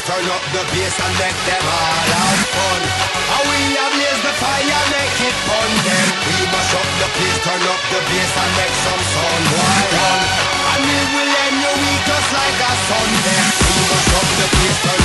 Turn up the bass and make them all have fun. How we ablaze the fire, make it fun then. We mash up the place, turn up the bass and make some sun. Why run? And we will end your week just like a Sunday. We mash up the place, turn